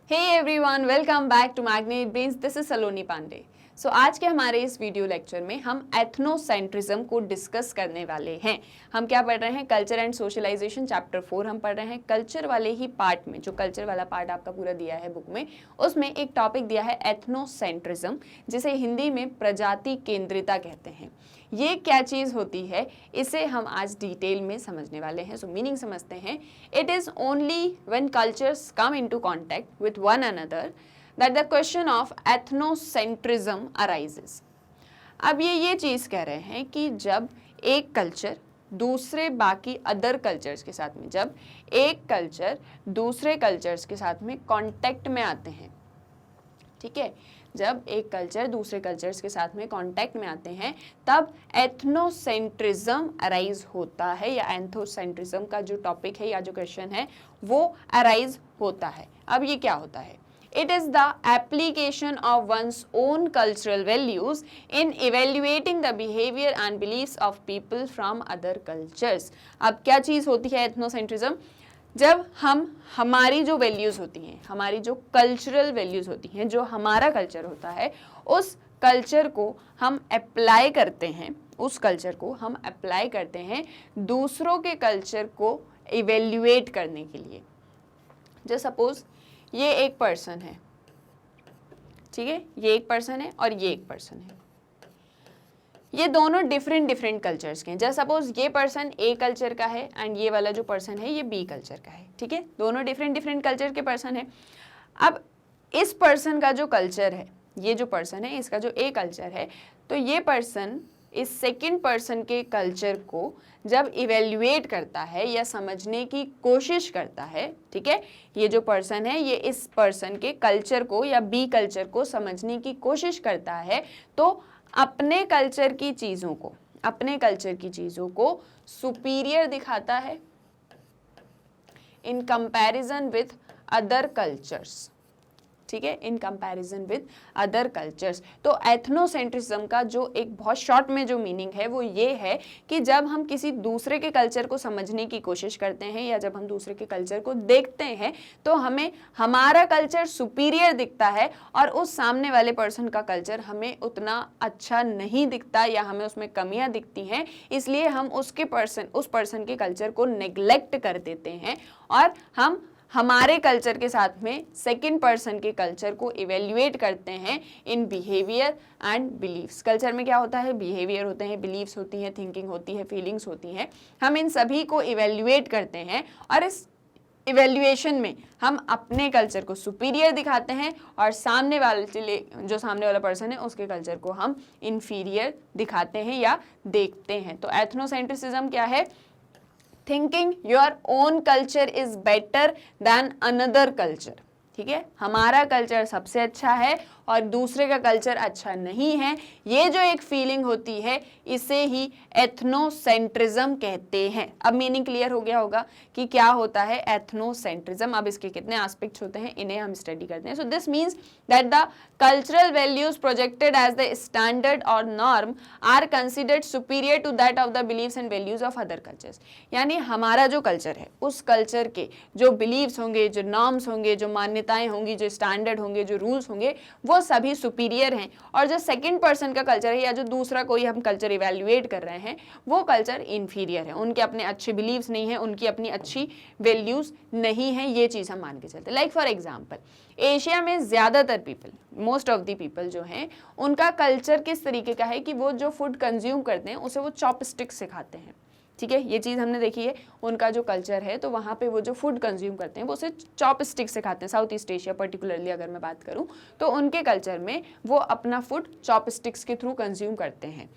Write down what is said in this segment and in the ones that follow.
Hey everyone, welcome back to Magnet Brains. This is Saloni Pandey. सो आज के हमारे इस वीडियो लेक्चर में हम एथनोसेंट्रिज्म को डिस्कस करने वाले हैं। हम क्या पढ़ रहे हैं? कल्चर एंड सोशलाइजेशन चैप्टर 4 हम पढ़ रहे हैं। कल्चर वाले ही पार्ट में, जो कल्चर वाला पार्ट आपका पूरा दिया है बुक में, उसमें एक टॉपिक दिया है एथनोसेंट्रिज्म, जिसे हिंदी में प्रजाति केंद्रिता कहते हैं। ये क्या चीज़ होती है, इसे हम आज डिटेल में समझने वाले हैं। सो मीनिंग समझते हैं। It is only when cultures come into contact with one another that the question of ethnocentrism arises। अब ये चीज़ कह रहे हैं कि जब एक कल्चर दूसरे बाकी अदर कल्चर्स के साथ में, जब एक कल्चर दूसरे कल्चर्स के साथ में कांटेक्ट में आते हैं, ठीक है, जब एक कल्चर दूसरे कल्चर्स के साथ में कांटेक्ट में आते हैं, तब एथनोसेंट्रिज्म अराइज होता है, या एथनोसेंट्रिज्म का जो टॉपिक है या जो क्वेश्चन है वो अराइज होता है। अब ये क्या होता है? It is the application of one's own cultural values in evaluating the behavior and beliefs of people from other cultures। अब क्या चीज़ होती है एथनोसेंट्रिज्म? जब हम हमारी जो वैल्यूज़ होती हैं, हमारी जो कल्चरल वैल्यूज़ होती हैं, जो हमारा कल्चर होता है, उस कल्चर को हम अप्लाई करते हैं, उस कल्चर को हम अप्लाई करते हैं दूसरों के कल्चर को इवेल्युएट करने के लिए। जो सपोज ये एक पर्सन है, ठीक है, ये एक पर्सन है और ये एक पर्सन है, ये दोनों डिफरेंट कल्चर्स के हैं। जैसे सपोज ये पर्सन ए कल्चर का है एंड ये वाला जो पर्सन है ये बी कल्चर का है, ठीक है, दोनों डिफरेंट कल्चर के पर्सन है। अब इस पर्सन का जो कल्चर है, ये जो पर्सन है इसका जो ए कल्चर है, तो ये पर्सन इस सेकंड पर्सन के कल्चर को जब इवेल्युएट करता है या समझने की कोशिश करता है, ठीक है, ये जो पर्सन है ये इस पर्सन के कल्चर को या बी कल्चर को समझने की कोशिश करता है, तो अपने कल्चर की चीज़ों को, अपने कल्चर की चीज़ों को सुपीरियर दिखाता है in comparison with other cultures, ठीक है, in comparison with other cultures. तो एथनोसेंट्रिज्म का जो एक बहुत शॉर्ट में जो मीनिंग है वो ये है कि जब हम किसी दूसरे के कल्चर को समझने की कोशिश करते हैं या जब हम दूसरे के कल्चर को देखते हैं, तो हमें हमारा कल्चर सुपीरियर दिखता है और उस सामने वाले पर्सन का कल्चर हमें उतना अच्छा नहीं दिखता या हमें उसमें कमियां दिखती हैं, इसलिए हम उस पर्सन के कल्चर को नेग्लेक्ट कर देते हैं और हम हमारे कल्चर के साथ में सेकंड पर्सन के कल्चर को इवेल्युएट करते हैं in behaviour and beliefs. Culture में क्या होता है? बिहेवियर होते हैं, बिलीव्स होती हैं, थिंकिंग होती है, फीलिंग्स होती हैं। हम इन सभी को इवेल्युएट करते हैं और इस इवेल्युएशन में हम अपने कल्चर को सुपीरियर दिखाते हैं और सामने वाला पर्सन है उसके कल्चर को हम इन्फीरियर दिखाते हैं या देखते हैं। तो एथनोसेंट्रिसिज्म क्या है? Thinking your own culture is better than another culture, ठीक है, हमारा कल्चर सबसे अच्छा है और दूसरे का कल्चर अच्छा नहीं है, ये जो एक फीलिंग होती है इसे ही एथनोसेंट्रिज्म कहते हैं। अब मीनिंग क्लियर हो गया होगा कि क्या होता है एथनोसेंट्रिज्म। अब इसके कितने एस्पेक्ट्स होते हैं इन्हें हम स्टडी करते हैं। So this means that the cultural values projected as the standard और norm are considered superior to that of the beliefs and values of other cultures. यानी हमारा जो कल्चर है उस कल्चर के जो बिलीव्स होंगे, जो नॉर्म्स होंगे, जो मान्यताएं होंगी, जो स्टैंडर्ड होंगे, जो रूल्स होंगे, वो सभी सुपीरियर हैं और जो सेकंड पर्सन का कल्चर है या जो दूसरा कोई हम कल्चर इवैल्यूएट कर रहे हैं वो कल्चर इन्फीरियर है, उनके अपने अच्छे बिलीव्स नहीं है, उनकी अपनी अच्छी वैल्यूज नहीं है, ये चीज़ हम मान के चलते हैं। लाइक फॉर एग्जाम्पल, एशिया में ज़्यादातर people, most of the people जो हैं, उनका कल्चर किस तरीके का है कि वो जो फूड कंज्यूम करते हैं उसे वो चॉपस्टिक से खाते हैं, ठीक है, ये चीज़ हमने देखी है। उनका जो कल्चर है तो वहाँ पे वो जो फूड कंज्यूम करते हैं वो उसे चॉपस्टिक से खाते हैं। साउथ ईस्ट एशिया पर्टिकुलरली अगर मैं बात करूँ तो उनके कल्चर में वो अपना फूड चॉपस्टिक्स के थ्रू कंज्यूम करते हैं।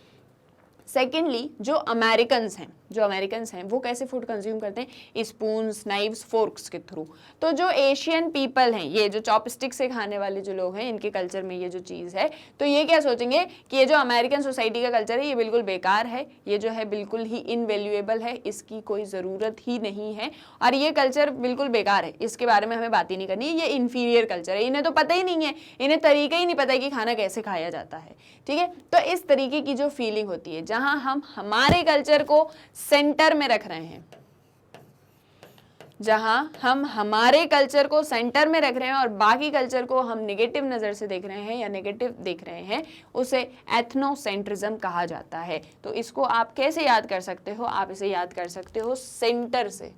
सेकेंडली जो अमेरिकन्स हैं वो कैसे फूड कंज्यूम करते हैं? स्पून्स, नाइव्स, फोर्क्स के थ्रू। तो जो एशियन पीपल हैं, ये जो चॉपस्टिक से खाने वाले जो लोग हैं, इनके कल्चर में ये जो चीज़ है, तो ये क्या सोचेंगे कि ये जो अमेरिकन सोसाइटी का कल्चर है ये बिल्कुल बेकार है, ये जो है बिल्कुल ही इनवैल्यूएबल है, इसकी कोई ज़रूरत ही नहीं है और ये कल्चर बिल्कुल बेकार है, इसके बारे में हमें बात ही नहीं करनी है, ये इन्फीरियर कल्चर है, इन्हें तो पता ही नहीं है, इन्हें तरीका ही नहीं पता है कि खाना कैसे खाया जाता है, ठीक है। तो इस तरीके की जो फीलिंग होती है जहाँ हम हमारे कल्चर को सेंटर में रख रहे हैं, जहां हम हमारे कल्चर को सेंटर में रख रहे हैं और बाकी कल्चर को हम नेगेटिव नज़र से देख रहे हैं या नेगेटिव देख रहे हैं, उसे एथनोसेंट्रिज्म कहा जाता है। तो इसको आप कैसे याद कर सकते हो? आप इसे याद कर सकते हो सेंटर से,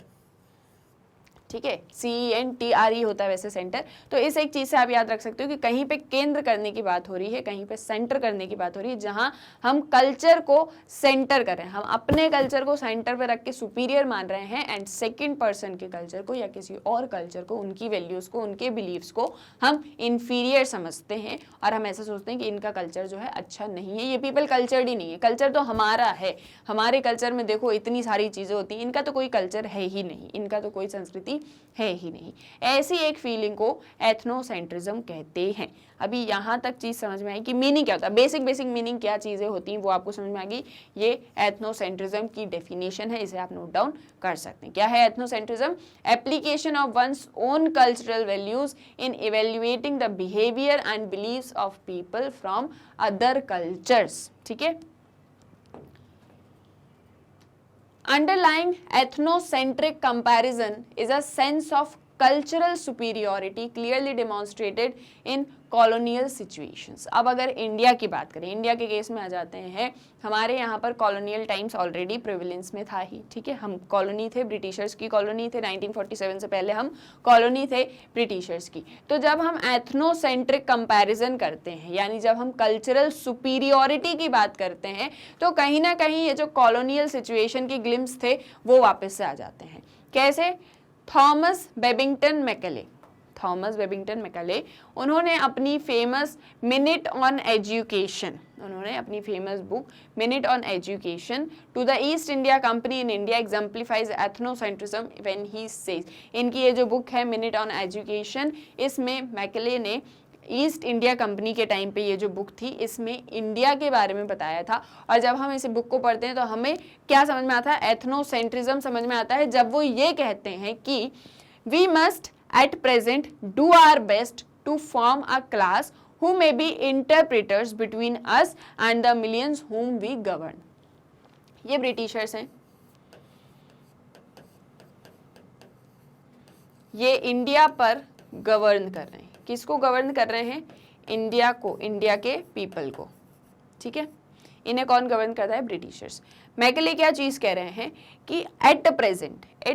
ठीक है, CENTRE होता है वैसे सेंटर। तो इस एक चीज़ से आप याद रख सकते हो कि कहीं पे केंद्र करने की बात हो रही है, कहीं पे सेंटर करने की बात हो रही है, जहां हम कल्चर को सेंटर कर रहे हैं, हम अपने कल्चर को सेंटर पे रख के सुपीरियर मान रहे हैं, एंड सेकंड पर्सन के कल्चर को या किसी और कल्चर को, उनकी वैल्यूज़ को, उनके बिलीव्स को हम इन्फीरियर समझते हैं और हम ऐसा सोचते हैं कि इनका कल्चर जो है अच्छा नहीं है, ये पीपल कल्चर्ड ही नहीं है, कल्चर तो हमारा है, हमारे कल्चर में देखो इतनी सारी चीज़ें होती हैं, इनका तो कोई कल्चर है ही नहीं, इनका तो कोई संस्कृति है ही नहीं। ऐसी एक फीलिंग को एथनोसेंट्रिज्म कहते हैं। अभी यहाँ तक चीज़ समझ में आई कि मीनिंग क्या होता है, बेसिक मीनिंग क्या चीज़ें होती हैं वो आपको समझ में आ गई। ये एथनोसेंट्रिज्म की डेफिनेशन है, इसे आप नोट डाउन कर सकते हैं। क्या है ethnocentrism? Application of one's own cultural values in evaluating the behaviour and beliefs of people from other cultures. ठीक है, underlying ethnocentric comparison is a sense of cultural superiority clearly demonstrated in colonial situations। अब अगर India की बात करें, India के case में आ जाते हैं, हमारे यहाँ पर कॉलोनियल टाइम्स ऑलरेडी प्रिविलेंस में था ही, ठीक है, हम कॉलोनी थे, ब्रिटिशर्स की कॉलोनी थे, 1947 से पहले हम कॉलोनी थे ब्रिटिशर्स की। तो जब हम एथनोसेंट्रिक कंपैरिजन करते हैं, यानी जब हम कल्चरल सुपीरियॉरिटी की बात करते हैं, तो कहीं ना कहीं ये जो कॉलोनियल सिचुएशन के ग्लिम्स थे वो वापस से आ जाते हैं। कैसे? थॉमस बेबिंगटन मैकले, उन्होंने अपनी फेमस मिनट ऑन एजुकेशन, उन्होंने अपनी famous book minute on education to the East India Company in India exemplifies ethnocentrism when he says, इनकी ये जो बुक है मिनट ऑन एजुकेशन, इसमें मैकले ने ईस्ट इंडिया कंपनी के टाइम पे ये जो बुक थी, इसमें इंडिया के बारे में बताया था। और जब हम इस बुक को पढ़ते हैं तो हमें क्या समझ में आता है? एथनोसेंट्रिज्म समझ में आता है, जब वो ये कहते हैं कि we must at present do our best to form a class who may be interpreters between us and the millions whom we govern। ये ब्रिटिशर्स हैं, ये इंडिया पर गवर्न कर रहे हैं। किसको गवर्न कर रहे हैं? इंडिया को, इंडिया के पीपल को, ठीक है। इन्हें कौन गवर्न करता है? ब्रिटिशर्स। मैकले क्या चीज़ कह रहे हैं कि एट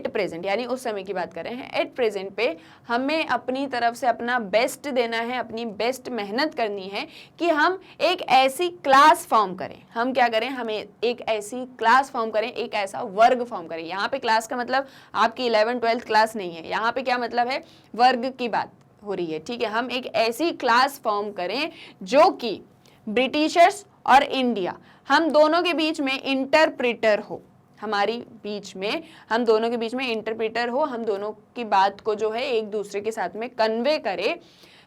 प्रेजेंट यानी उस समय की बात कर रहे हैं, एट प्रेजेंट पे हमें अपनी तरफ से अपना बेस्ट देना है, अपनी बेस्ट मेहनत करनी है कि हम एक ऐसी क्लास फॉर्म करें। हम क्या करें? हमें एक ऐसी क्लास फॉर्म करें, एक ऐसा वर्ग फॉर्म करें। यहाँ पे क्लास का मतलब आपकी 11th-12th क्लास नहीं है, यहाँ पे क्या मतलब है? वर्ग की बात हो रही है, ठीक है। हम एक ऐसी क्लास फॉर्म करें जो कि ब्रिटिशर्स और इंडिया, हम दोनों के बीच में इंटरप्रेटर हो, हमारी बीच में, हम दोनों के बीच में इंटरप्रेटर हो, हम दोनों की बात को जो है एक दूसरे के साथ में कन्वे करे,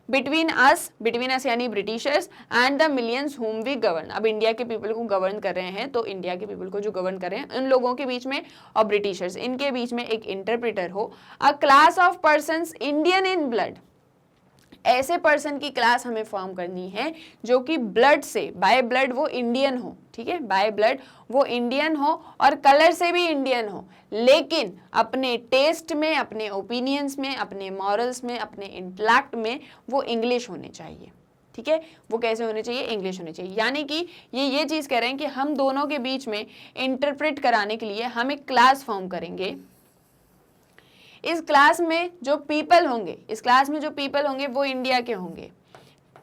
बिटवीन अस यानी Britishers and the millions whom we govern. अब इंडिया के पीपल को गवर्न कर रहे हैं, तो इंडिया के पीपल को जो गवर्न कर रहे हैं, उन लोगों के बीच में और ब्रिटिशर्स, इनके बीच में एक इंटरप्रेटर हो। अ class of persons Indian in blood, ऐसे पर्सन की क्लास हमें फॉर्म करनी है जो कि ब्लड से, बाय ब्लड वो इंडियन हो, ठीक है, बाय ब्लड वो इंडियन हो और कलर से भी इंडियन हो, लेकिन अपने टेस्ट में, अपने ओपिनियंस में, अपने मॉरल्स में, अपने इंटेलेक्ट में वो इंग्लिश होने चाहिए, ठीक है। वो कैसे होने चाहिए? इंग्लिश होने चाहिए। यानी कि ये चीज़ कह रहे हैं कि हम दोनों के बीच में इंटरप्रेट कराने के लिए हम एक क्लास फॉर्म करेंगे। इस क्लास में जो पीपल होंगे, वो इंडिया के होंगे,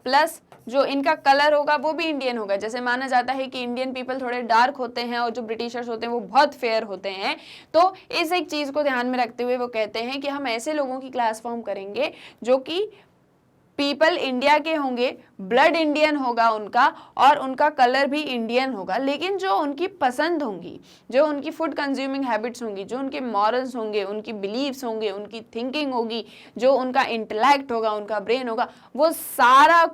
प्लस जो इनका कलर होगा वो भी इंडियन होगा। जैसे माना जाता है कि इंडियन पीपल थोड़े डार्क होते हैं और जो ब्रिटिशर्स होते हैं वो बहुत फेयर होते हैं। तो इस एक चीज़ को ध्यान में रखते हुए वो कहते हैं कि हम ऐसे लोगों की क्लास फॉर्म करेंगे जो कि पीपल इंडिया के होंगे, ब्लड इंडियन होगा उनका और उनका कलर भी इंडियन होगा, लेकिन जो उनकी पसंद होंगी, जो उनकी फूड कंज्यूमिंग हैबिट्स होंगी, जो उनके मॉरल्स होंगे, उनकी बिलीव्स होंगे, उनकी थिंकिंग होगी, जो उनका इंटेलेक्ट होगा, उनका ब्रेन होगा, वो सारा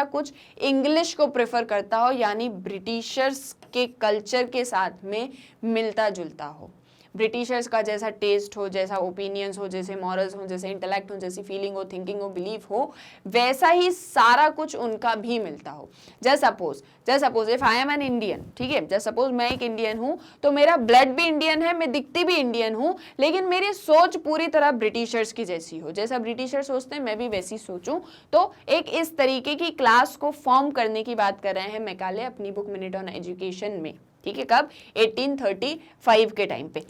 कुछ इंग्लिश को प्रेफर करता हो, यानी ब्रिटिशर्स के कल्चर के साथ में मिलता जुलता हो। ब्रिटिशर्स का जैसा टेस्ट हो, जैसा ओपिनियंस हो, जैसे मॉरल्स हो, जैसे इंटेलेक्ट हो, जैसी फीलिंग हो, थिंकिंग हो, बिलीफ हो, वैसा ही सारा कुछ उनका भी मिलता हो। Just suppose if I am an Indian, ठीक है, जस्ट सपोज मैं एक इंडियन हूँ, तो मेरा ब्लड भी इंडियन है, मैं दिखती भी इंडियन हूँ, लेकिन मेरी सोच पूरी तरह ब्रिटिशर्स की जैसी हो, जैसा ब्रिटिशर्स सोचते हैं मैं भी वैसी सोचूं। तो एक इस तरीके की क्लास को फॉर्म करने की बात कर रहे हैं मैकाले अपनी बुक मिनट ऑन एजुकेशन में, ठीक है, कब, 1835 के टाइम पे।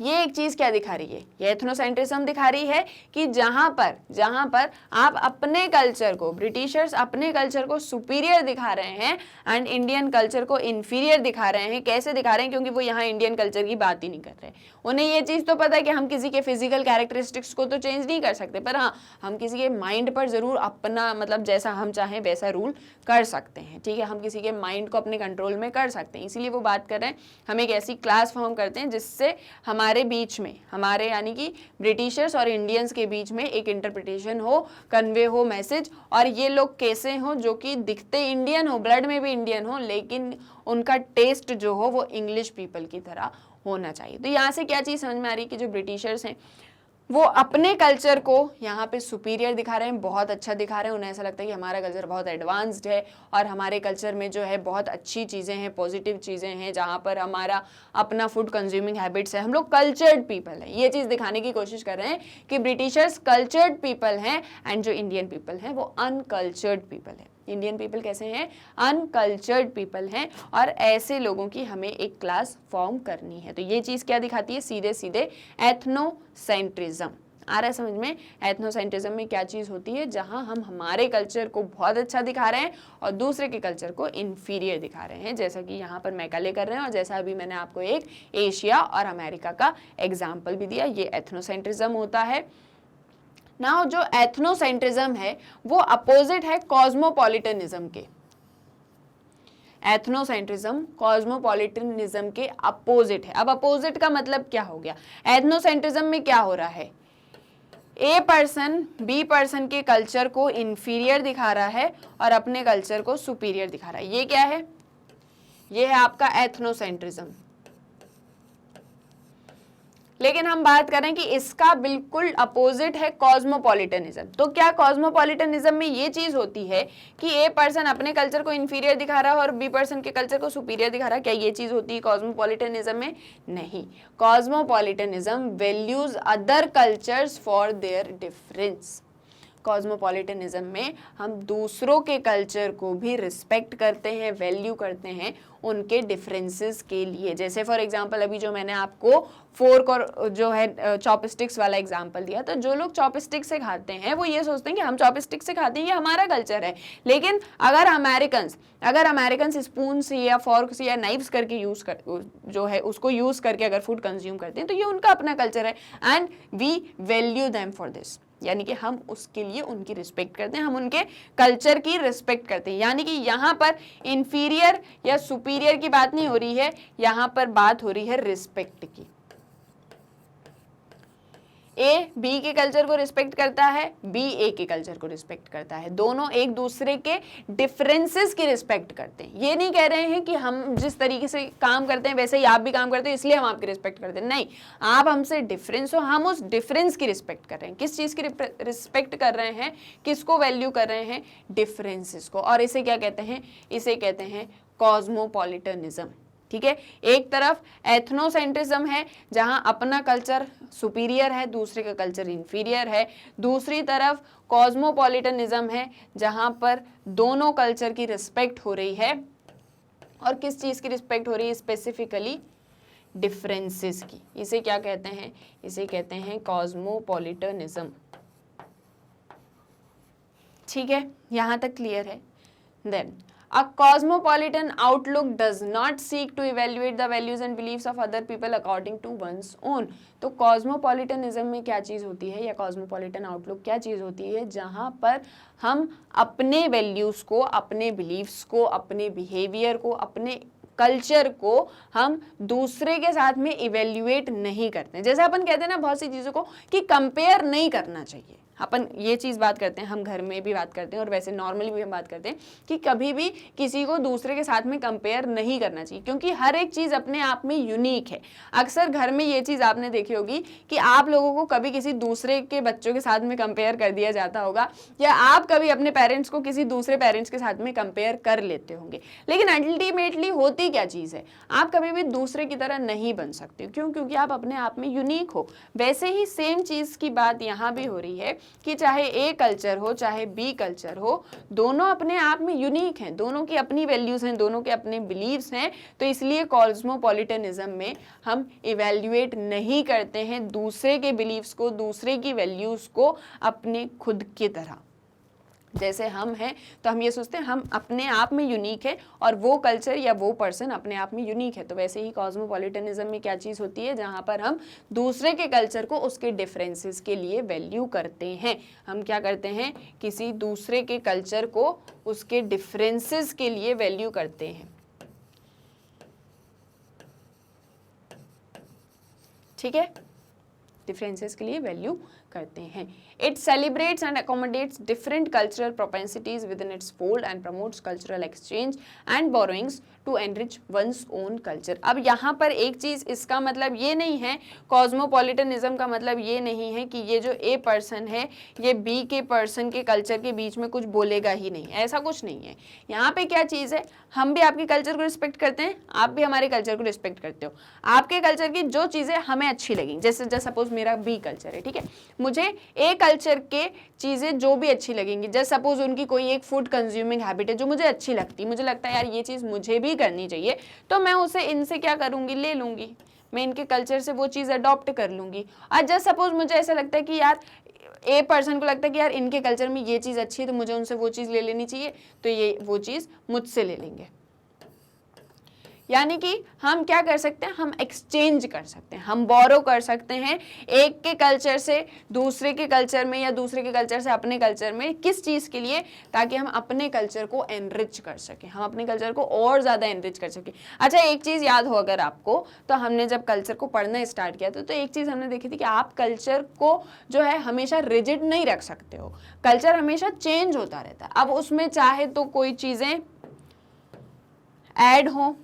ये एक चीज क्या दिखा रही है, ये एथनोसेंट्रिज्म दिखा रही है कि जहां पर आप अपने कल्चर को, ब्रिटिशर्स अपने कल्चर को सुपीरियर दिखा रहे हैं एंड इंडियन कल्चर को इन्फीरियर दिखा रहे हैं। कैसे दिखा रहे हैं, क्योंकि वो यहाँ इंडियन कल्चर की बात ही नहीं कर रहे। उन्हें ये चीज तो पता है कि हम किसी के फिजिकल कैरेक्टरिस्टिक्स को तो चेंज नहीं कर सकते, पर हाँ हम किसी के माइंड पर जरूर अपना मतलब जैसा हम चाहें वैसा रूल कर सकते हैं, ठीक है, हम किसी के माइंड को अपने कंट्रोल में कर सकते हैं। इसीलिए वो बात कर रहे हैं हम एक ऐसी क्लास फॉर्म करते हैं जिससे हमारे बीच में, हमारे यानी कि ब्रिटिशर्स और इंडियंस के बीच में एक इंटरप्रिटेशन हो, कन्वे हो मैसेज, और ये लोग कैसे हो जो कि दिखते इंडियन हो, ब्लड में भी इंडियन हो, लेकिन उनका टेस्ट जो हो वो इंग्लिश पीपल की तरह होना चाहिए। तो यहाँ से क्या चीज़ समझ में आ रही है कि जो ब्रिटिशर्स हैं वो अपने कल्चर को यहाँ पे सुपीरियर दिखा रहे हैं, बहुत अच्छा दिखा रहे हैं। उन्हें ऐसा लगता है कि हमारा कल्चर बहुत एडवांस्ड है और हमारे कल्चर में जो है बहुत अच्छी चीज़ें हैं, पॉजिटिव चीज़ें हैं, जहाँ पर हमारा अपना फूड कंज्यूमिंग हैबिट्स है, हम लोग कल्चर्ड पीपल हैं। ये चीज़ दिखाने की कोशिश कर रहे हैं कि ब्रिटिशर्स कल्चर्ड पीपल हैं एंड जो इंडियन पीपल हैं वो अनकल्चर्ड पीपल है। इंडियन पीपल कैसे हैं, अनकल्चर्ड पीपल हैं, और ऐसे लोगों की हमें एक क्लास फॉर्म करनी है। तो ये चीज़ क्या दिखाती है, सीधे सीधे एथनोसेंट्रिज्म। आ रहा है समझ में, एथनोसेंट्रिज्म में क्या चीज़ होती है, जहां हम हमारे कल्चर को बहुत अच्छा दिखा रहे हैं और दूसरे के कल्चर को इन्फीरियर दिखा रहे हैं, जैसा कि यहाँ पर मैकाले कर रहे हैं, और जैसा अभी मैंने आपको एक एशिया और अमेरिका का एग्जाम्पल भी दिया, ये एथनोसेंट्रिज्म होता है। नाउ जो एथनोसेंट्रिज्म है वो अपोजिट है कॉस्मोपॉलिटनिज्म के। एथनोसेंट्रिज्म कॉस्मोपॉलिटनिज्म के अपोजिट है। अब अपोजिट का मतलब क्या हो गया, एथनोसेंट्रिज्म में क्या हो रहा है, ए पर्सन बी पर्सन के कल्चर को इन्फीरियर दिखा रहा है और अपने कल्चर को सुपीरियर दिखा रहा है। ये क्या है, ये है आपका एथनोसेंट्रिज्म। लेकिन हम बात करें कि इसका बिल्कुल अपोजिट है कॉस्मोपॉलिटनिज्म। तो क्या कॉस्मोपॉलिटनिज्म में ये चीज होती है कि ए पर्सन अपने कल्चर को इन्फीरियर दिखा रहा है और बी पर्सन के कल्चर को सुपीरियर दिखा रहा है, क्या ये चीज होती है कॉस्मोपॉलिटनिज्म में? नहीं। Cosmopolitanism values other cultures for their difference. Cosmopolitanism में हम दूसरों के कल्चर को भी रिस्पेक्ट करते हैं, वैल्यू करते हैं उनके डिफरेंसेस के लिए। जैसे फॉर एग्जांपल अभी जो मैंने आपको फोर्क और जो है चॉपस्टिक्स वाला एग्जांपल दिया, तो जो लोग चॉपस्टिक से खाते हैं वो ये सोचते हैं कि हम चॉपस्टिक से खाते हैं, ये हमारा कल्चर है। लेकिन अगर अमेरिकन्स स्पून से या फॉर्क से या नाइफ्स करके यूज कर जो है उसको यूज करके अगर फूड कंज्यूम करते हैं, तो ये उनका अपना कल्चर है and we value them for this. यानी कि हम उसके लिए उनकी रिस्पेक्ट करते हैं, हम उनके कल्चर की रिस्पेक्ट करते हैं। यानी कि यहाँ पर इंफीरियर या सुपीरियर की बात नहीं हो रही है, यहाँ पर बात हो रही है रिस्पेक्ट की। ए बी के कल्चर को रिस्पेक्ट करता है, बी ए के कल्चर को रिस्पेक्ट करता है, दोनों एक दूसरे के डिफरेंसेस की रिस्पेक्ट करते हैं। ये नहीं कह रहे हैं कि हम जिस तरीके से काम करते हैं वैसे ही आप भी काम करते हैं इसलिए हम आपकी रिस्पेक्ट करते हैं, नहीं, आप हमसे डिफरेंस हो, हम उस डिफरेंस की रिस्पेक्ट कर रहे हैं। किस चीज़ की रिस्पेक्ट कर रहे हैं, किसको वैल्यू कर रहे हैं, डिफरेंसेस को। और इसे क्या कहते हैं, इसे कहते हैं कॉस्मोपॉलिटनिज्म। ठीक है, एक तरफ एथनोसेंट्रिज्म है जहां अपना कल्चर सुपीरियर है, दूसरे का कल्चर इंफीरियर है। दूसरी तरफ कॉस्मोपॉलिटनिज्म है जहां पर दोनों कल्चर की रिस्पेक्ट हो रही है। और किस चीज़ की रिस्पेक्ट हो रही है, स्पेसिफिकली डिफरेंसेस की। इसे क्या कहते हैं, इसे कहते हैं कॉस्मोपॉलिटनिज्म। ठीक है, यहां तक क्लियर है। Then a cosmopolitan outlook does not seek to evaluate the values and beliefs of other people according to one's own। तो कॉस्मोपॉलिटनिज्म में क्या चीज़ होती है, या कॉस्मोपॉलिटन आउटलुक क्या चीज़ होती है, जहाँ पर हम अपने वैल्यूज़ को, अपने बिलीव्स को, अपने बिहेवियर को, अपने कल्चर को हम दूसरे के साथ में इवेल्युएट नहीं करते। जैसे अपन कहते हैं ना बहुत सी चीज़ों को कि कंपेयर नहीं करना चाहिए, अपन ये चीज़ बात करते हैं, हम घर में भी बात करते हैं और वैसे नॉर्मली भी हम बात करते हैं कि कभी भी किसी को दूसरे के साथ में कंपेयर नहीं करना चाहिए, क्योंकि हर एक चीज़ अपने आप में यूनिक है। अक्सर घर में ये चीज़ आपने देखी होगी कि आप लोगों को कभी किसी दूसरे के बच्चों के साथ में कंपेयर कर दिया जाता होगा, या आप कभी अपने पेरेंट्स को किसी दूसरे पेरेंट्स के साथ में कंपेयर कर लेते होंगे। लेकिन अल्टीमेटली होती क्या चीज़ है, आप कभी भी दूसरे की तरह नहीं बन सकते। क्यों? क्योंकि आप अपने आप में यूनिक हो। वैसे ही सेम चीज़ की बात यहाँ भी हो रही है कि चाहे ए कल्चर हो चाहे बी कल्चर हो, दोनों अपने आप में यूनिक हैं, दोनों की अपनी वैल्यूज हैं, दोनों के अपने बिलीव्स हैं। तो इसलिए कॉस्मोपॉलिटनिज्म में हम इवैल्यूएट नहीं करते हैं दूसरे के बिलीव्स को, दूसरे की वैल्यूज को अपने खुद की तरह। जैसे हम हैं तो हम ये सोचते हैं हम अपने आप में यूनिक है और वो कल्चर या वो पर्सन अपने आप में यूनिक है। तो वैसे ही कॉस्मोपॉलिटनिज्म में क्या चीज़ होती है, जहाँ पर हम दूसरे के कल्चर को उसके डिफरेंसेस के लिए वैल्यू करते हैं। हम क्या करते हैं, किसी दूसरे के कल्चर को उसके डिफरेंसेस के लिए वैल्यू करते हैं। ठीक है, डिफरेंसेस के लिए वैल्यू करते हैं। It celebrates and accommodates different cultural propensities within its fold and promotes cultural exchange and borrowings to enrich one's own culture। अब यहाँ पर एक चीज़, इसका मतलब ये नहीं है, कॉस्मोपॉलिटनिज्म का मतलब ये नहीं है कि ये जो ए पर्सन है ये बी के पर्सन के कल्चर के बीच में कुछ बोलेगा ही नहीं, ऐसा कुछ नहीं है। यहाँ पे क्या चीज़ है, हम भी आपके कल्चर को रिस्पेक्ट करते हैं, आप भी हमारे कल्चर को रिस्पेक्ट करते हो। आपके कल्चर की जो चीज़ें हमें अच्छी लगेंगी, जैसे सपोज मेरा बी कल्चर है, ठीक है, मुझे ए कल्चर के चीज़ें जो भी अच्छी लगेंगी, जैसे सपोज उनकी कोई एक फूड कंज्यूमिंग हैबिट है जो मुझे अच्छी लगती है, मुझे लगता है यार ये चीज़ मुझे भी करनी चाहिए, तो मैं उसे इनसे क्या करूँगी, ले लूँगी, मैं इनके कल्चर से वो चीज़ अडॉप्ट कर लूँगी। और जस्ट सपोज मुझे ऐसा लगता है कि यार ए पर्सन को लगता है कि यार इनके कल्चर में ये चीज़ अच्छी है तो मुझे उनसे वो चीज़ ले लेनी चाहिए, तो ये वो चीज़ मुझसे ले लेंगे। यानी कि हम क्या कर सकते हैं, हम एक्सचेंज कर सकते हैं, हम बोरो कर सकते हैं एक के कल्चर से दूसरे के कल्चर में या दूसरे के कल्चर से अपने कल्चर में। किस चीज़ के लिए, ताकि हम अपने कल्चर को एनरिच कर सकें, हम अपने कल्चर को और ज़्यादा एनरिच कर सकें। अच्छा, एक चीज़ याद हो अगर आपको, तो हमने जब कल्चर को पढ़ना स्टार्ट किया था तो एक चीज़ हमने देखी थी कि आप कल्चर को जो है हमेशा रिजिड नहीं रख सकते हो, कल्चर हमेशा चेंज होता रहता है। अब उसमें चाहे तो कोई चीज़ें ऐड हों,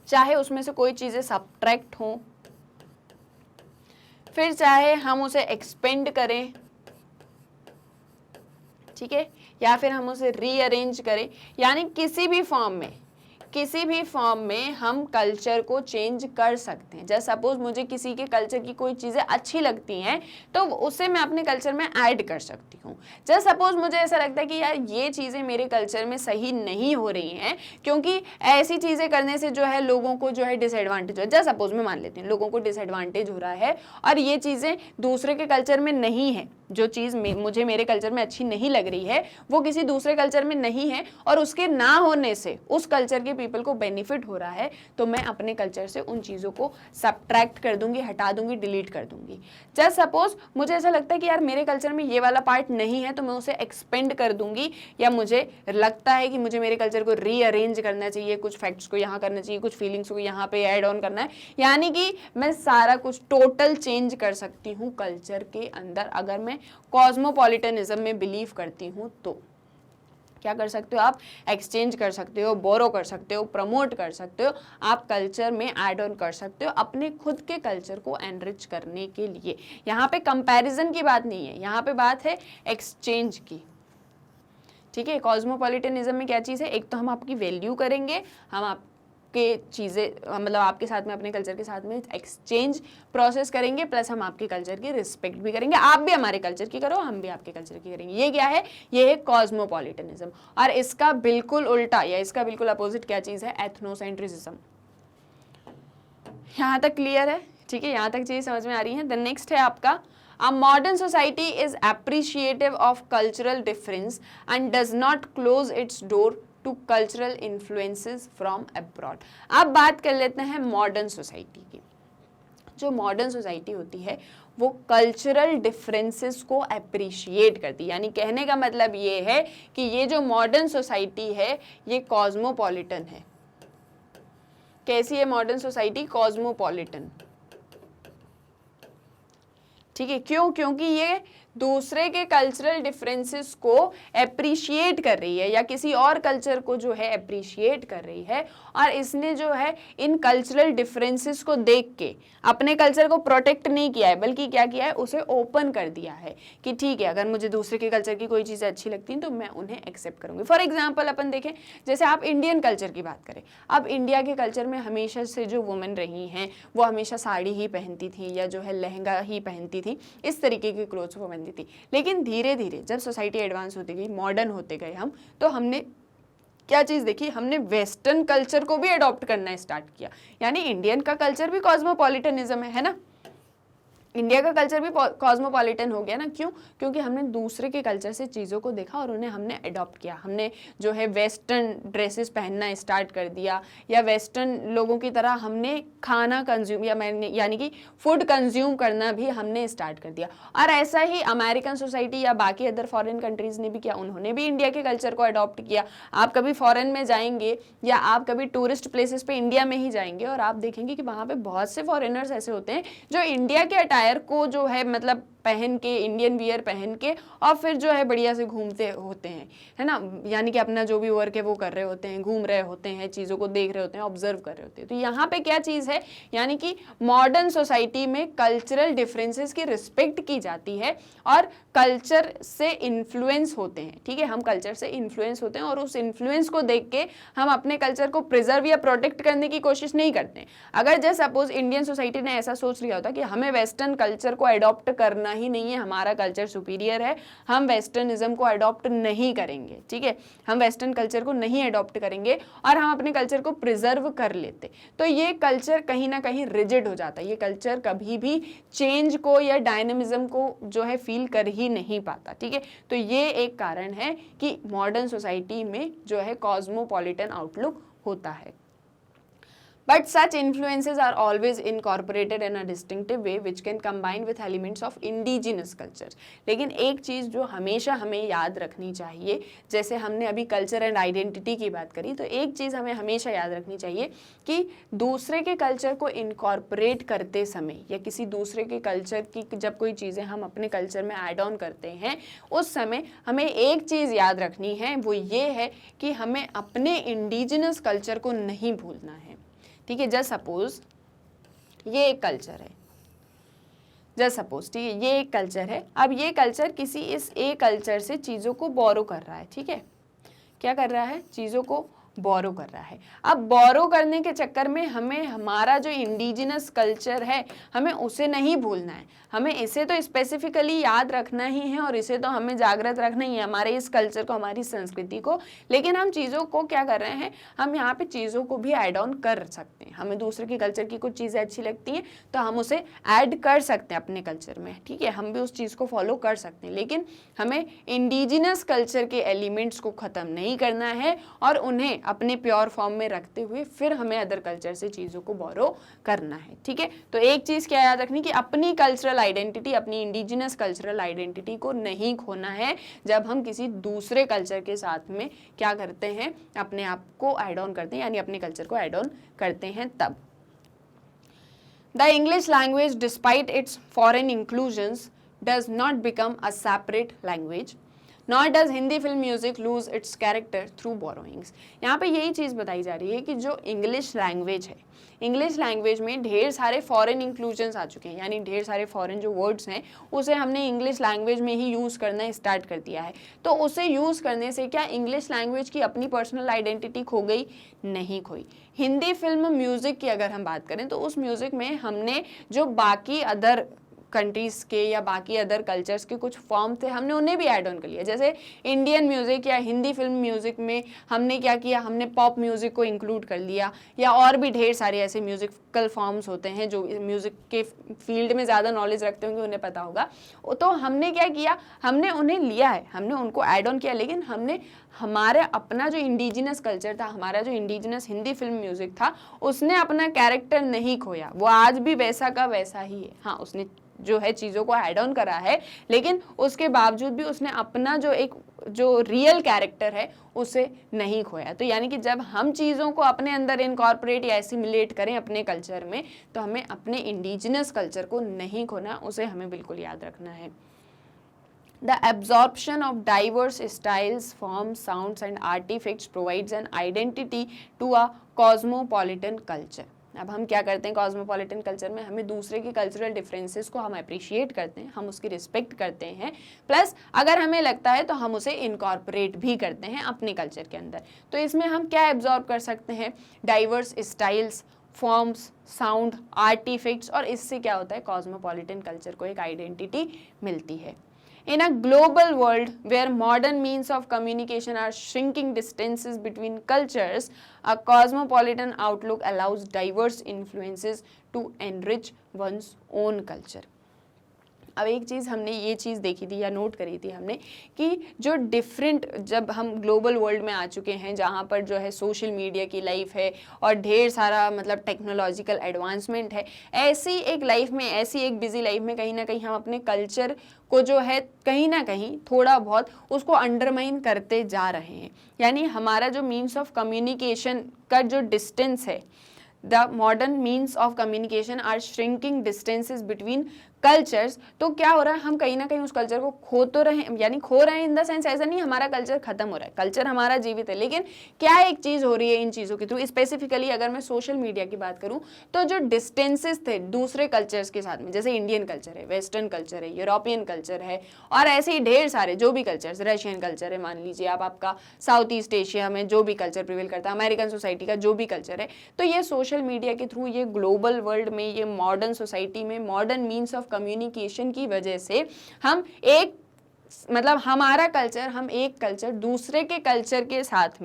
चाहे उसमें से कोई चीज़ें सब्ट्रैक्ट हों, फिर चाहे हम उसे एक्सपेंड करें, ठीक है, या फिर हम उसे रीअरेंज करें, यानी किसी भी फॉर्म में हम कल्चर को चेंज कर सकते हैं। जैसे सपोज मुझे किसी के कल्चर की कोई चीज़ें अच्छी लगती हैं तो उसे मैं अपने कल्चर में ऐड कर सकती हूँ। जैसे सपोज मुझे ऐसा लगता है कि यार ये चीज़ें मेरे कल्चर में सही नहीं हो रही हैं, क्योंकि ऐसी चीज़ें करने से जो है लोगों को जो है डिसएडवांटेज हो। जैसे सपोज मैं मान लेती हूँ लोगों को डिसएडवांटेज हो रहा है और ये चीज़ें दूसरे के कल्चर में नहीं है, जो चीज़ मुझे मेरे कल्चर में अच्छी नहीं लग रही है वो किसी दूसरे कल्चर में नहीं है, और उसके ना होने से उस कल्चर के पीपल को बेनिफिट हो रहा है, तो मैं अपने कल्चर से उन चीज़ों को सब्ट्रैक्ट कर दूंगी, हटा दूंगी, डिलीट कर दूंगी। जस्ट सपोज मुझे ऐसा लगता है कि यार मेरे कल्चर में ये वाला पार्ट नहीं है तो मैं उसे एक्सपेंड कर दूंगी, या मुझे लगता है कि मुझे मेरे कल्चर को रीअरेंज करना चाहिए, कुछ फैक्ट्स को यहाँ करना चाहिए, कुछ फीलिंग्स को यहाँ पे ऐड ऑन करना है, यानी कि मैं सारा कुछ टोटल चेंज कर सकती हूँ कल्चर के अंदर। अगर मैं कॉस्मोपॉलिटनिज्म में बिलीव करती हूँ तो क्या कर सकते हो आप, एक्सचेंज कर सकते हो, बोरो कर सकते हो, प्रमोट कर सकते हो, आप कल्चर में ऐड ऑन कर सकते हो अपने खुद के कल्चर को एनरिच करने के लिए। यहाँ पे कंपैरिजन की बात नहीं है, यहाँ पे बात है एक्सचेंज की, ठीक है। कॉस्मोपॉलिटनिज्म में क्या चीज़ है, एक तो हम आपकी वैल्यू करेंगे, हम आपके चीज़ें मतलब आपके साथ में अपने कल्चर के साथ में एक्सचेंज प्रोसेस करेंगे, प्लस हम आपके कल्चर की रिस्पेक्ट भी करेंगे, आप भी हमारे कल्चर की करो, हम भी आपके कल्चर की करेंगे। ये क्या है, ये है कॉस्मोपॉलिटनिज्म। और इसका बिल्कुल उल्टा या इसका बिल्कुल अपोजिट क्या चीज़ है, एथनोसेंट्रिज्म। यहाँ तक क्लियर है, ठीक है, यहाँ तक चीज़ समझ में आ रही है। देन नेक्स्ट है आपका, A modern society is appreciative of cultural difference and does not close its door to cultural influences from abroad। अब बात कर लेते हैं मॉडर्न सोसाइटी की। जो मॉडर्न सोसाइटी होती है वो कल्चरल डिफरेंसेस को अप्रिशिएट करती है, यानी कहने का मतलब ये है कि ये जो मॉडर्न सोसाइटी है ये कॉस्मोपॉलिटन है। कैसी है मॉडर्न सोसाइटी, कॉस्मोपॉलिटन, ठीक है। क्यों, क्योंकि ये दूसरे के कल्चरल डिफरेंसेस को एप्रिशिएट कर रही है या किसी और कल्चर को जो है एप्रिशिएट कर रही है, और इसने जो है इन कल्चरल डिफरेंसेस को देख के अपने कल्चर को प्रोटेक्ट नहीं किया है, बल्कि क्या किया है, उसे ओपन कर दिया है कि ठीक है, अगर मुझे दूसरे के कल्चर की कोई चीज़ें अच्छी लगती हैं तो मैं उन्हें एक्सेप्ट करूँगी। फॉर एग्जाम्पल अपन देखें, जैसे आप इंडियन कल्चर की बात करें, अब इंडिया के कल्चर में हमेशा से जो वुमेन रही हैं वो हमेशा साड़ी ही पहनती थी या जो है लहंगा ही पहनती थी, इस तरीके की क्लोथ्स वो पहनती थी। लेकिन धीरे धीरे जब सोसाइटी एडवांस होती गई, मॉडर्न होते गए हम, तो हमने क्या चीज़ देखी, हमने वेस्टर्न कल्चर को भी अडॉप्ट करना स्टार्ट किया। यानी इंडियन का कल्चर भी कॉस्मोपॉलिटनिज्म है ना, इंडिया का कल्चर भी कॉस्मोपॉलिटन हो गया ना। क्यों? क्योंकि हमने दूसरे के कल्चर से चीज़ों को देखा और उन्हें हमने अडॉप्ट किया। हमने जो है वेस्टर्न ड्रेसेस पहनना स्टार्ट कर दिया, या वेस्टर्न लोगों की तरह हमने खाना कंज्यूम या मैंने यानी कि फूड कंज्यूम करना भी हमने स्टार्ट कर दिया। और ऐसा ही अमेरिकन सोसाइटी या बाकी अदर फॉरेन कंट्रीज़ ने भी किया, उन्होंने भी इंडिया के कल्चर को अडॉप्ट किया। आप कभी फॉरेन में जाएंगे या आप कभी टूरिस्ट प्लेसेस पे इंडिया में ही जाएंगे और आप देखेंगे कि वहाँ पे बहुत से फॉरेनर्स ऐसे होते हैं जो इंडिया के अटायर को जो है मतलब पहन के, इंडियन वियर पहन के, और फिर जो है बढ़िया से घूमते होते हैं, है ना, यानी कि अपना जो भी वर्क है वो कर रहे होते हैं, घूम रहे होते हैं, चीज़ों को देख रहे होते हैं, ऑब्जर्व कर रहे होते हैं। तो यहाँ पे क्या चीज़ है, यानी कि मॉडर्न सोसाइटी में कल्चरल डिफरेंसेस की रिस्पेक्ट की जाती है और कल्चर से इन्फ्लुएंस होते हैं। ठीक है, हम कल्चर से इन्फ्लुएंस होते हैं और उस इन्फ्लुएंस को देख के हम अपने कल्चर को प्रिजर्व या प्रोटेक्ट करने की कोशिश नहीं करते। अगर जैसे सपोज इंडियन सोसाइटी ने ऐसा सोच लिया होता कि हमें वेस्टर्न कल्चर को अडॉप्ट करना ही नहीं है, हमारा कल्चर सुपीरियर है, हम वेस्टर्निज्म को अडॉप्ट नहीं करेंगे, ठीक है, हम वेस्टर्न कल्चर को नहीं अडॉप्ट करेंगे और हम अपने कल्चर को प्रिजर्व कर लेते, तो ये कल्चर कहीं ना कहीं रिजिड हो जाता है। ये कल्चर कभी भी चेंज को या डायनेमिज्म को जो है फील कर ही नहीं पाता। ठीक है, तो ये एक कारण है कि मॉडर्न सोसाइटी में जो है कॉस्मोपॉलिटन आउटलुक होता है। But such influences are always incorporated in a distinctive way which can combine with elements of indigenous culture। लेकिन एक चीज़ जो हमेशा हमें याद रखनी चाहिए, जैसे हमने अभी कल्चर एंड आइडेंटिटी की बात करी, तो एक चीज़ हमें हमेशा याद रखनी चाहिए कि दूसरे के कल्चर को इनकॉर्पोरेट करते समय या किसी दूसरे के कल्चर की जब कोई चीज़ें हम अपने कल्चर में ऐड ऑन करते हैं, उस समय हमें एक चीज़ याद रखनी है, वो ये है कि हमें अपने इंडिजिनस कल्चर को नहीं भूलना है। ठीक है, जस्ट सपोज ये एक कल्चर है, जस्ट सपोज, ठीक है, ये एक कल्चर है। अब ये कल्चर किसी इस ए कल्चर से चीज़ों को बोरो कर रहा है। ठीक है, क्या कर रहा है, चीज़ों को बोरो कर रहा है। अब बोरो करने के चक्कर में हमें हमारा जो इंडिजिनस कल्चर है हमें उसे नहीं भूलना है, हमें इसे तो स्पेसिफिकली याद रखना ही है और इसे तो हमें जागृत रखना ही है, हमारे इस कल्चर को, हमारी संस्कृति को। लेकिन हम चीज़ों को क्या कर रहे हैं, हम यहाँ पे चीज़ों को भी ऐड ऑन कर सकते हैं। हमें दूसरे की कल्चर की कुछ चीज़ें अच्छी लगती हैं तो हम उसे ऐड कर सकते हैं अपने कल्चर में। ठीक है, हम भी उस चीज़ को फॉलो कर सकते हैं, लेकिन हमें इंडिजिनस कल्चर के एलिमेंट्स को ख़त्म नहीं करना है और उन्हें अपने प्योर फॉर्म में रखते हुए फिर हमें अदर कल्चर से चीज़ों को बोरो करना है। ठीक है, तो एक चीज़ क्या याद रखनी कि अपनी कल्चरल आइडेंटिटी, अपनी इंडिजिनस कल्चरल आइडेंटिटी को नहीं खोना है जब हम किसी दूसरे कल्चर के साथ में क्या करते हैं, अपने आप को ऐड ऑन करते हैं, यानी अपने कल्चर को ऐड ऑन करते हैं तब। The English language, despite its foreign inclusions, does not become a separate language. Nor does Hindi film music lose its character through borrowings। यहाँ पे यही चीज़ बताई जा रही है कि जो इंग्लिश लैंग्वेज है, इंग्लिश लैंग्वेज में ढेर सारे फॉरेन इंक्लूजन्स आ चुके हैं, यानी ढेर सारे फॉरेन जो वर्ड्स हैं उसे हमने इंग्लिश लैंग्वेज में ही यूज़ करना स्टार्ट कर दिया है। तो उसे यूज़ करने से क्या इंग्लिश लैंग्वेज की अपनी पर्सनल आइडेंटिटी खो गई? नहीं खोई। हिंदी फिल्म म्यूज़िक की अगर हम बात करें तो उस म्यूज़िक में हमने जो बाकी अदर कंट्रीज़ के या बाकी अदर कल्चर्स के कुछ फॉर्म थे, हमने उन्हें भी ऐड ऑन कर लिया। जैसे इंडियन म्यूज़िक या हिंदी फिल्म म्यूज़िक में हमने क्या किया, हमने पॉप म्यूज़िक को इंक्लूड कर लिया, या और भी ढेर सारे ऐसे म्यूज़िकल फॉर्म्स होते हैं जो म्यूज़िक के फील्ड में ज़्यादा नॉलेज रखते होंगे, उन्हें पता होगा। तो हमने क्या किया, हमने उन्हें लिया है, हमने उनको ऐड ऑन किया, लेकिन हमने हमारे अपना जो इंडिजिनस कल्चर था, हमारा जो इंडिजिनस हिंदी फिल्म म्यूज़िक था, उसने अपना कैरेक्टर नहीं खोया, वो आज भी वैसा का वैसा ही है। हाँ, उसने जो है चीज़ों को ऐड ऑन करा है, लेकिन उसके बावजूद भी उसने अपना जो रियल कैरेक्टर है उसे नहीं खोया। तो यानी कि जब हम चीज़ों को अपने अंदर इनकॉर्पोरेट या एसिमिलेट करें अपने कल्चर में, तो हमें अपने इंडिजिनस कल्चर को नहीं खोना, उसे हमें बिल्कुल याद रखना है। The absorption of diverse styles, forms, sounds and artifacts provides an identity to a cosmopolitan culture. अब हम क्या करते हैं कॉस्मोपॉलिटन कल्चर में, हमें दूसरे के कल्चरल डिफरेंसेस को हम अप्रिशिएट करते हैं, हम उसकी रिस्पेक्ट करते हैं, प्लस अगर हमें लगता है तो हम उसे इनकॉर्पोरेट भी करते हैं अपने कल्चर के अंदर। तो इसमें हम क्या एब्जॉर्ब कर सकते हैं, diverse styles, forms, sound, artefacts, और इससे क्या होता है कॉस्मोपॉलिटन कल्चर को एक आइडेंटिटी मिलती है। In a global world where modern means of communication are shrinking distances between cultures, a cosmopolitan outlook allows diverse influences to enrich one's own culture. अब एक चीज़ हमने ये चीज़ देखी थी या नोट करी थी हमने कि जो डिफरेंट, जब हम ग्लोबल वर्ल्ड में आ चुके हैं जहाँ पर जो है सोशल मीडिया की लाइफ है और ढेर सारा मतलब टेक्नोलॉजिकल एडवांसमेंट है, ऐसी एक लाइफ में, ऐसी एक बिजी लाइफ में कहीं ना कहीं हम अपने कल्चर को जो है कहीं ना कहीं थोड़ा बहुत उसको अंडरमाइन करते जा रहे हैं। यानी हमारा जो मीन्स ऑफ कम्युनिकेशन का जो डिस्टेंस है, the modern means of communication are shrinking distances between cultures. तो क्या हो रहा है, हम कहीं ना कहीं उस कल्चर को खो तो रहे हैं, यानी खो रहे हैं इन द सेंस ऐसा नहीं हमारा कल्चर खत्म हो रहा है, कल्चर हमारा जीवित है, लेकिन क्या एक चीज़ हो रही है इन चीज़ों के थ्रू। स्पेसिफिकली अगर मैं सोशल मीडिया की बात करूं तो जो डिस्टेंसेस थे दूसरे कल्चर्स के साथ में, जैसे इंडियन कल्चर है, वेस्टर्न कल्चर है, यूरोपियन कल्चर है, और ऐसे ही ढेर सारे जो भी कल्चर्स, रशियन कल्चर है मान लीजिए आप, आपका साउथ ईस्ट एशिया में जो भी कल्चर प्रिवेल करता है, अमेरिकन सोसाइटी का जो भी कल्चर है, तो ये सोशल मीडिया के थ्रू, ये ग्लोबल वर्ल्ड में, ये मॉडर्न सोसाइटी में, मॉडर्न मीन्स ऑफ कम्युनिकेशन की वजह से हम एक मतलब हमारा कल्चर, हम एक कल्चर दूसरे के कल्चर के साथ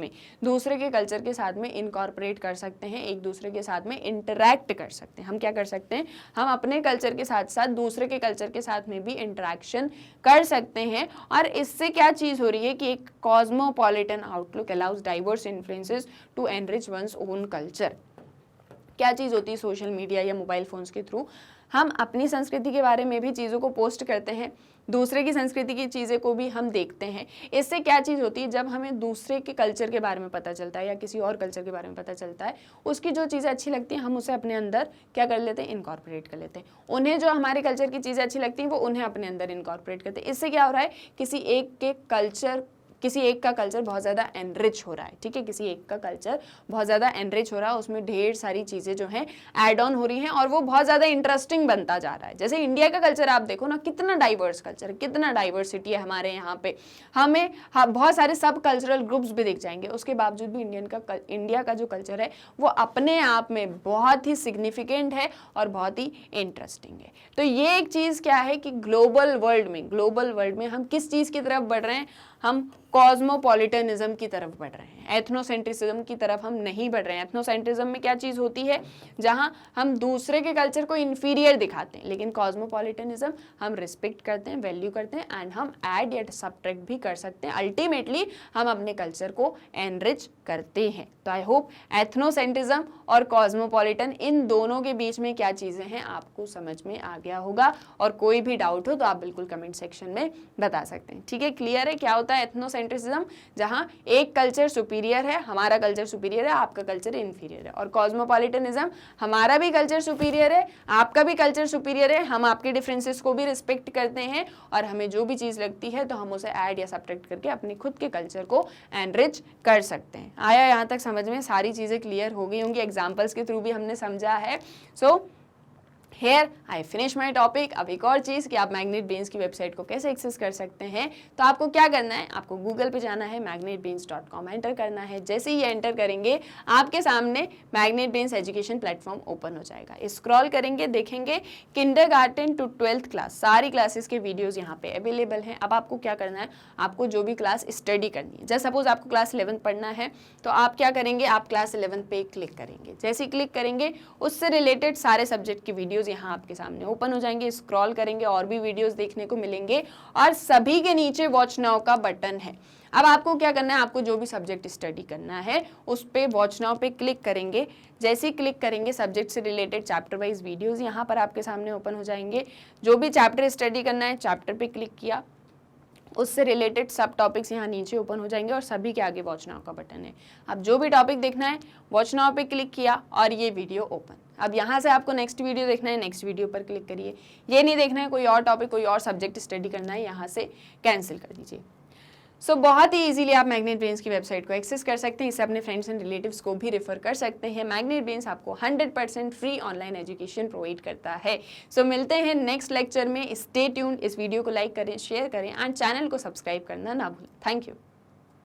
में इनकॉर्पोरेट कर सकते हैं, एक दूसरे के साथ में इंटरैक्ट कर सकते हैं। हम क्या कर सकते हैं, हम अपने कल्चर के साथ साथ दूसरे के कल्चर के साथ में भी इंटरैक्शन कर सकते हैं, और इससे क्या चीज़ हो रही है कि एक cosmopolitan outlook allows diverse influences to enrich one's own culture. क्या चीज़ होती है सोशल मीडिया या मोबाइल फ़ोन्स के थ्रू, हम अपनी संस्कृति के बारे में भी चीज़ों को पोस्ट करते हैं, दूसरे की संस्कृति की चीज़ें को भी हम देखते हैं। इससे क्या चीज़ होती है, जब हमें दूसरे के कल्चर के बारे में पता चलता है या किसी और कल्चर के बारे में पता चलता है, उसकी जो चीज़ें अच्छी लगती हैं हम उसे अपने अंदर क्या कर लेते हैं, इनकॉर्पोरेट कर लेते हैं। उन्हें जो हमारे कल्चर की चीज़ें अच्छी लगती हैं वो उन्हें अपने अंदर इनकॉर्पोरेट करते हैं। इससे क्या हो रहा है, किसी एक का कल्चर बहुत ज़्यादा एनरिच हो रहा है, ठीक है, किसी एक का कल्चर बहुत ज़्यादा एनरिच हो रहा है, उसमें ढेर सारी चीज़ें जो हैं ऐड ऑन हो रही हैं और वो बहुत ज़्यादा इंटरेस्टिंग बनता जा रहा है। जैसे इंडिया का कल्चर आप देखो ना, कितना डाइवर्स कल्चर है, कितना डाइवर्सिटी है हमारे यहाँ पे, हमें बहुत सारे सब कल्चरल ग्रुप्स भी दिख जाएंगे, उसके बावजूद भी इंडिया का जो कल्चर है वो अपने आप में बहुत ही सिग्निफिकेंट है और बहुत ही इंटरेस्टिंग है। तो ये एक चीज़ क्या है कि ग्लोबल वर्ल्ड में हम किस चीज़ की तरफ बढ़ रहे हैं, हम कॉस्मोपॉलिटनिज्म की तरफ बढ़ रहे हैं, एथनोसेंट्रिज्म की तरफ हम नहीं बढ़ रहे हैं। एथनोसेंट्रिज्म में क्या चीज़ होती है, जहां हम दूसरे के कल्चर को इन्फीरियर दिखाते हैं, लेकिन कॉस्मोपॉलिटनिज्म हम रिस्पेक्ट करते हैं, वैल्यू करते हैं, एंड हम ऐड या सब्ट्रैक्ट भी कर सकते हैं। अल्टीमेटली हम अपने कल्चर को एनरिच करते हैं। तो आई होप एथनोसेंट्रिज्म और कॉस्मोपॉलिटन, इन दोनों के बीच में क्या चीज़ें हैं आपको समझ में आ गया होगा, और कोई भी डाउट हो तो आप बिल्कुल कमेंट सेक्शन में बता सकते हैं। ठीक है, क्लियर है क्या होता है एथनोसेंट्रिज्म, जहां एक कल्चर सुपीरियर है, हमारा कल्चर सुपीरियर है, आपका कल्चर इन्फीरियर है, और कॉस्मोपॉलिटनिज्म हमारा भी कल्चर सुपीरियर है, आपका भी कल्चर सुपीरियर है, हम आपके डिफरेंसेस को भी रिस्पेक्ट करते हैं, और हमें जो भी चीज़ लगती है तो हम उसे ऐड या सब्ट्रैक्ट करके अपने खुद के कल्चर को एनरिच कर सकते हैं। आया यहाँ तक समझ में, सारी चीज़ें क्लियर हो गई होंगी, एग्जाम्पल्स के थ्रू भी हमने समझा है। So here I finish my topic. अब एक और चीज़ कि आप मैग्नेट ब्रेन्स की वेबसाइट को कैसे एक्सेस कर सकते हैं, तो आपको क्या करना है, आपको गूगल पे जाना है, magnetbrains.com एंटर करना है। जैसे ही एंटर करेंगे आपके सामने magnet brains education platform open हो जाएगा। स्क्रॉल करेंगे, देखेंगे किंडरगार्टन टू 12th क्लास, सारी क्लासेस के वीडियोज़ यहाँ पे अवेलेबल हैं। अब आपको क्या करना है, आपको जो भी क्लास स्टडी करनी है, जैसे सपोज आपको क्लास 11 पढ़ना है, तो आप क्या करेंगे, आप क्लास 11 पे क्लिक करेंगे। जैसे ही क्लिक करेंगे उससे रिलेटेड सारे सब्जेक्ट की वीडियोज़ यहाँ आपके सामने ओपन हो जाएंगे। स्क्रॉल करेंगे और भी वीडियोस देखने को मिलेंगे, और सभी के नीचे वॉच नाउ का बटन है। अब आपको क्या करना है, आपको जो भी सब्जेक्ट स्टडी करना है उस पे वॉच नाउ पे क्लिक करेंगे। जैसे ही क्लिक करेंगे सब्जेक्ट से रिलेटेड चैप्टर वाइज वीडियोस यहाँ पर आपके सामने ओपन हो जाएंगे। जो भी चैप्टर स्टडी करना है, चैप्टर पे क्लिक किया, उससे रिलेटेड सब टॉपिक्स यहाँ नीचे ओपन हो जाएंगे और सभी के आगे वॉच नाउ का बटन है। अब जो भी टॉपिक देखना है वॉच नाउ पे क्लिक किया और ये वीडियो ओपन। अब यहाँ से आपको नेक्स्ट वीडियो देखना है, नेक्स्ट वीडियो पर क्लिक करिए। ये नहीं देखना है कोई और टॉपिक, कोई और सब्जेक्ट स्टडी करना है, यहाँ से कैंसिल कर दीजिए। सो बहुत ही इजीली आप मैग्नेट ब्रेन्स की वेबसाइट को एक्सेस कर सकते हैं। इसे अपने फ्रेंड्स एंड रिलेटिव्स को भी रेफर कर सकते हैं। मैग्नेट ब्रेन्स आपको 100% फ्री ऑनलाइन एजुकेशन प्रोवाइड करता है। सो मिलते हैं नेक्स्ट लेक्चर में। Stay tuned. इस वीडियो को लाइक करें, शेयर करें एंड चैनल को सब्सक्राइब करना ना भूलें। Thank you.